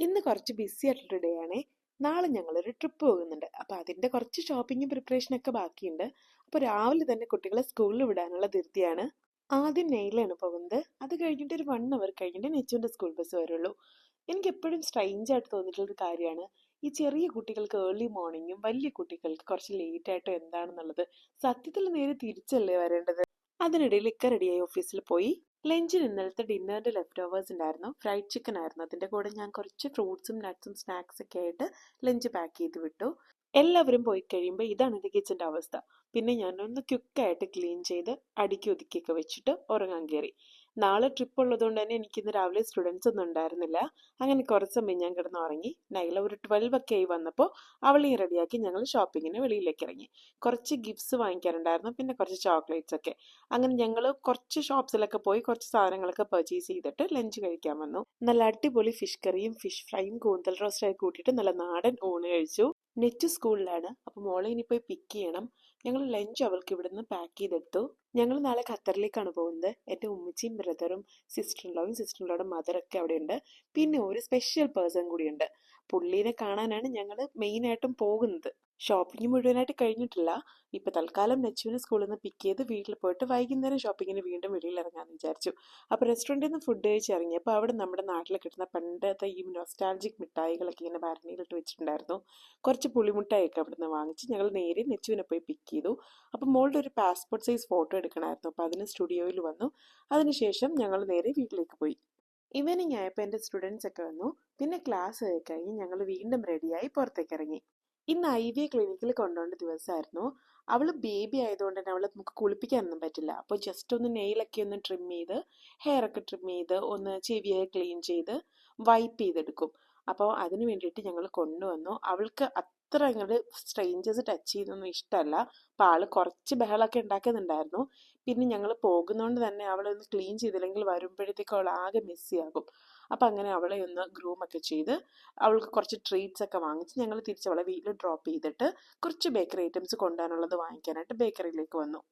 ഇന്ന് കുറച്ച് ബിസി ആയിട്ടുള്ള ഡേ ആണേ. നാളെ ഞങ്ങളൊരു ട്രിപ്പ് പോകുന്നുണ്ട്. അപ്പോൾ അതിൻ്റെ കുറച്ച് ഷോപ്പിങ്ങും പ്രിപ്പറേഷനൊക്കെ ബാക്കിയുണ്ട്. അപ്പോൾ രാവിലെ തന്നെ കുട്ടികളെ സ്കൂളിൽ വിടാനുള്ള ധൃതിയാണ്. ആദ്യം നെയിലാണ് പോകുന്നത്. അത് കഴിഞ്ഞിട്ട് ഒരു 1 അവർ കഴിഞ്ഞിട്ട് നെച്ചുവിൻ്റെ സ്കൂൾ ബസ് വരുള്ളൂ. എനിക്ക് എപ്പോഴും സ്ട്രെയിഞ്ച് ആയിട്ട് തോന്നിയിട്ടുള്ളൊരു കാര്യമാണ് ഈ ചെറിയ കുട്ടികൾക്ക് ഏർലി മോർണിംഗും വലിയ കുട്ടികൾക്ക് കുറച്ച് ലേറ്റ് ആയിട്ടും എന്താണെന്നുള്ളത്. സത്യത്തിൽ നേരെ തിരിച്ചല്ലേ വരേണ്ടത്. അതിനിടയിൽ ഇക്ക റെഡിയായി ഓഫീസിൽ പോയി. ലഞ്ചിന് ഇന്നലത്തെ ഡിന്നറിന്റെ ലെഫ്റ്റ് ഓവേഴ്സ് ഉണ്ടായിരുന്നു. ഫ്രൈഡ് ചിക്കൻ ആയിരുന്നു. അതിന്റെ കൂടെ ഞാൻ കുറച്ച് ഫ്രൂട്ട്സും നട്ട്സും സ്നാക്സ് ഒക്കെ ആയിട്ട് ലഞ്ച് പാക്ക് ചെയ്ത് വിട്ടു. എല്ലാവരും പോയി കഴിയുമ്പോൾ ഇതാണ് എൻ്റെ കിച്ചൻ്റെ അവസ്ഥ. പിന്നെ ഞാനൊന്ന് ക്വിക്കായിട്ട് ക്ലീൻ ചെയ്ത് അടുക്കി ഒതുക്കിയൊക്കെ വെച്ചിട്ട് ഉറങ്ങാൻ കയറി. നാളെ ട്രിപ്പ് ഉള്ളതുകൊണ്ട് തന്നെ എനിക്കിന്ന് രാവിലെ സ്റ്റുഡൻസ് ഒന്നും ഉണ്ടായിരുന്നില്ല. അങ്ങനെ കുറച്ച് സമയം ഞാൻ കിടന്ന് ഉറങ്ങി. നൈല ഒരു 12 ഒക്കെ ആയി വന്നപ്പോൾ അവളെയും റെഡിയാക്കി ഞങ്ങൾ ഷോപ്പിങ്ങിന് വെളിയിലേക്ക് ഇറങ്ങി. കുറച്ച് ഗിഫ്റ്റ്സ് വാങ്ങിക്കാനുണ്ടായിരുന്നു, പിന്നെ കുറച്ച് ചോക്ലേറ്റ്സ് ഒക്കെ. അങ്ങനെ ഞങ്ങൾ കുറച്ച് ഷോപ്സിലൊക്കെ പോയി കുറച്ച് സാധനങ്ങളൊക്കെ പർച്ചേസ് ചെയ്തിട്ട് ലഞ്ച് കഴിക്കാൻ വന്നു. നല്ല അടിപൊളി ഫിഷ് കറിയും ഫിഷ് ഫ്രൈയും കൂന്തൽ റോസ്റ്റായി കൂട്ടിയിട്ട് നല്ല നാടൻ ഊണ് കഴിച്ചു. നെറ്റ് സ്കൂളിലാണ്. അപ്പോൾ മോളെ ഇനി പോയി പിക്ക് ചെയ്യണം. ഞങ്ങൾ ലഞ്ച് അവൾക്ക് ഇവിടുന്ന് പാക്ക് ചെയ്തെടുത്തു. ഞങ്ങൾ നാളെ ഖത്തറിലേക്കാണ് പോകുന്നത്. എൻ്റെ ഉമ്മച്ചിയും ബ്രദറും സിസ്റ്റർ ഇൻ ലോയുടെ മദറൊക്കെ അവിടെ ഉണ്ട്. പിന്നെ ഒരു സ്പെഷ്യൽ പേഴ്സൺ കൂടിയുണ്ട്. പുള്ളീനെ കാണാനാണ് ഞങ്ങൾ മെയിനായിട്ടും പോകുന്നത്. ഷോപ്പിംഗ് മുഴുവനായിട്ട് കഴിഞ്ഞിട്ടില്ല. ഇപ്പൊ തൽക്കാലം നെച്ചുവിനെ സ്കൂളിൽ നിന്ന് പിക്ക് ചെയ്ത് വീട്ടിൽ പോയിട്ട് വൈകുന്നേരം ഷോപ്പിങ്ങിന് വീണ്ടും വെളിയിൽ ഇറങ്ങാമെന്ന് വിചാരിച്ചു. അപ്പോൾ റെസ്റ്റോറൻറ്റിൽ നിന്ന് ഫുഡ് കഴിച്ച് ഇറങ്ങിയപ്പോൾ അവിടെ നമ്മുടെ നാട്ടിൽ കിട്ടുന്ന പണ്ടത്തെ ഈ നൊസ്റ്റാൾജിക് മിഠായികളൊക്കെ ഇങ്ങനെ ഭരണിയിലിട്ട് വെച്ചിട്ടുണ്ടായിരുന്നു. കുറച്ച് പുളിമുട്ടായൊക്കെ അവിടെ നിന്ന് വാങ്ങിച്ച് ഞങ്ങൾ നേരെ നെച്ചുവിനെ പോയി പിക്ക് ചെയ്തു. അപ്പം മോളുടെ ഒരു പാസ്പോർട്ട് സൈസ് ഫോട്ടോ എടുക്കണമായിരുന്നു. അപ്പോൾ അതിന് സ്റ്റുഡിയോയിൽ വന്നു. അതിനുശേഷം ഞങ്ങൾ നേരെ വീട്ടിലേക്ക് പോയി. ഈവനിങ് ആയപ്പോൾ എൻ്റെ സ്റ്റുഡൻസ് ഒക്കെ വന്നു. പിന്നെ ക്ലാസ് കഴിഞ്ഞ് ഞങ്ങൾ വീണ്ടും റെഡിയായി പുറത്തേക്ക് ഇറങ്ങി. ഇന്ന് IVA ക്ലിനിക്കിൽ കൊണ്ടുപോകേണ്ട ദിവസമായിരുന്നു. അവള് ബേബി ആയതുകൊണ്ട് തന്നെ അവളെ നമുക്ക് കുളിപ്പിക്കാനൊന്നും പറ്റില്ല. അപ്പോൾ ജസ്റ്റ് ഒന്ന് നെയിലൊക്കെ ഒന്ന് ട്രിം ചെയ്ത്, ഹെയർ ഒക്കെ ട്രിം ചെയ്ത്, ഒന്ന് ചെവിയൊക്കെ ക്ലീൻ ചെയ്ത് വൈപ്പ് ചെയ്തെടുക്കും. അപ്പോൾ അതിന് വേണ്ടിയിട്ട് ഞങ്ങൾ കൊണ്ടുവന്നു. അവൾക്ക് അത്ര അങ്ങോട്ട് സ്ട്രേഞ്ചേഴ്സ് ടച്ച് ചെയ്തൊന്നും ഇഷ്ടമല്ല. അപ്പോൾ ആള് കുറച്ച് ബഹളമൊക്കെ ഉണ്ടാക്കുന്നുണ്ടായിരുന്നു. പിന്നെ ഞങ്ങൾ പോകുന്നതുകൊണ്ട് തന്നെ അവളെ ഒന്ന് ക്ലീൻ ചെയ്തില്ലെങ്കിൽ വരുമ്പോഴത്തേക്കും അവൾ ആകെ മെസ്സിയാകും. അപ്പം അങ്ങനെ അവളെ ഒന്ന് ഗ്രൂമൊക്കെ ചെയ്ത് അവൾക്ക് കുറച്ച് ട്രീറ്റ്സ് ഒക്കെ വാങ്ങിച്ച് ഞങ്ങൾ തിരിച്ച് അവളെ വീട്ടിൽ ഡ്രോപ്പ് ചെയ്തിട്ട് കുറച്ച് ബേക്കറി ഐറ്റംസ് കൊണ്ടുവരാനുള്ളത് വാങ്ങിക്കാനായിട്ട് ബേക്കറിയിലേക്ക് വന്നു.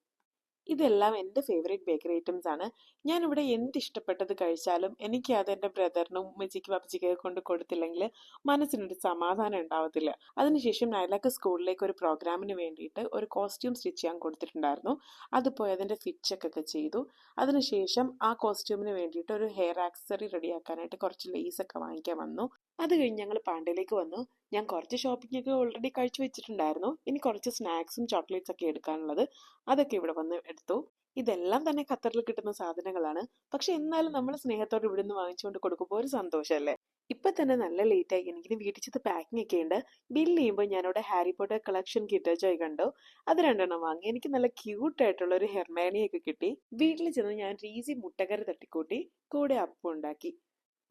ഇതെല്ലാം എൻ്റെ ഫേവറേറ്റ് ബേക്കറി ഐറ്റംസ് ആണ്. ഞാനിവിടെ എന്ത് ഇഷ്ടപ്പെട്ടത് കഴിച്ചാലും എനിക്ക് അത് എൻ്റെ ബ്രദറിനും ഉമ്മച്ചിക്കും പപ്പച്ചിക്കൊക്കെ കൊണ്ട് കൊടുത്തില്ലെങ്കിൽ മനസ്സിനൊരു സമാധാനം ഉണ്ടാവത്തില്ല. അതിനുശേഷം നൈലക്ക് സ്കൂളിലേക്ക് ഒരു പ്രോഗ്രാമിന് വേണ്ടിയിട്ട് ഒരു കോസ്റ്റ്യൂം സ്റ്റിച്ച് ചെയ്യാൻ കൊടുത്തിട്ടുണ്ടായിരുന്നു. അത് പോയി അതിൻ്റെ ഫിറ്റ് ചെക്കൊക്കെ ചെയ്തു. അതിനുശേഷം ആ കോസ്റ്റ്യൂമിന് വേണ്ടിയിട്ട് ഒരു ഹെയർ ആക്സസറി റെഡിയാക്കാനായിട്ട് കുറച്ച് ലേസ് ഒക്കെ വാങ്ങിക്കാൻ വന്നു. അത് കഴിഞ്ഞ് ഞങ്ങൾ പാണ്ടയിലേക്ക് വന്നു. ഞാൻ കുറച്ച് ഷോപ്പിംഗ് ഒക്കെ ഓൾറെഡി കഴിച്ചു വെച്ചിട്ടുണ്ടായിരുന്നു. ഇനി കുറച്ച് സ്നാക്സും ചോക്ലേറ്റ്സ് ഒക്കെ എടുക്കാനുള്ളത് അതൊക്കെ ഇവിടെ വന്ന് എടുത്തു. ഇതെല്ലാം തന്നെ ഖത്തറിൽ കിട്ടുന്ന സാധനങ്ങളാണ്. പക്ഷെ എന്നാലും നമ്മൾ സ്നേഹത്തോടെ ഇവിടുന്ന് വാങ്ങിച്ചുകൊണ്ട് കൊടുക്കുമ്പോൾ ഒരു സന്തോഷമല്ലേ. ഇപ്പൊ തന്നെ നല്ല ലേറ്റ് ആയി. എനിക്കിനി വീട്ടിൽ ചെന്ന് പാക്കിംഗ് ഒക്കെ ഉണ്ട്. ബില്ല് ചെയ്യുമ്പോൾ ഞാനിവിടെ ഹാരി പോട്ടർ കളക്ഷൻ കിറ്റേജോയി കണ്ടു. അത് 2 വാങ്ങി. എനിക്ക് നല്ല ക്യൂട്ട് ആയിട്ടുള്ള ഒരു ഹെർമാനിയൊക്കെ കിട്ടി. വീട്ടിൽ ചെന്ന് ഞാൻ ഈസി മുട്ടക്കറി തട്ടിക്കൂട്ടി കൂടെ അപ്പം ഉണ്ടാക്കി.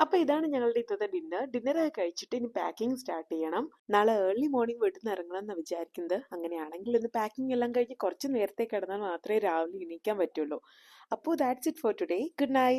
അപ്പൊ ഇതാണ് ഞങ്ങളുടെ ഇന്നത്തെ ഡിന്നറൊക്കെ കഴിച്ചിട്ട് ഇനി പാക്കിംഗ് സ്റ്റാർട്ട് ചെയ്യണം. നാളെ ഏർലി മോർണിംഗ് വീട്ടിൽ നിന്ന് ഇറങ്ങണം എന്ന് വിചാരിക്കുന്നത്. അങ്ങനെയാണെങ്കിൽ ഇന്ന് പാക്കിംഗ് എല്ലാം കഴിഞ്ഞ് കുറച്ച് നേരത്തെ കിടന്നാൽ മാത്രമേ രാവിലെ എണീക്കാൻ പറ്റുള്ളൂ. അപ്പോൾ that's it for today. Good night.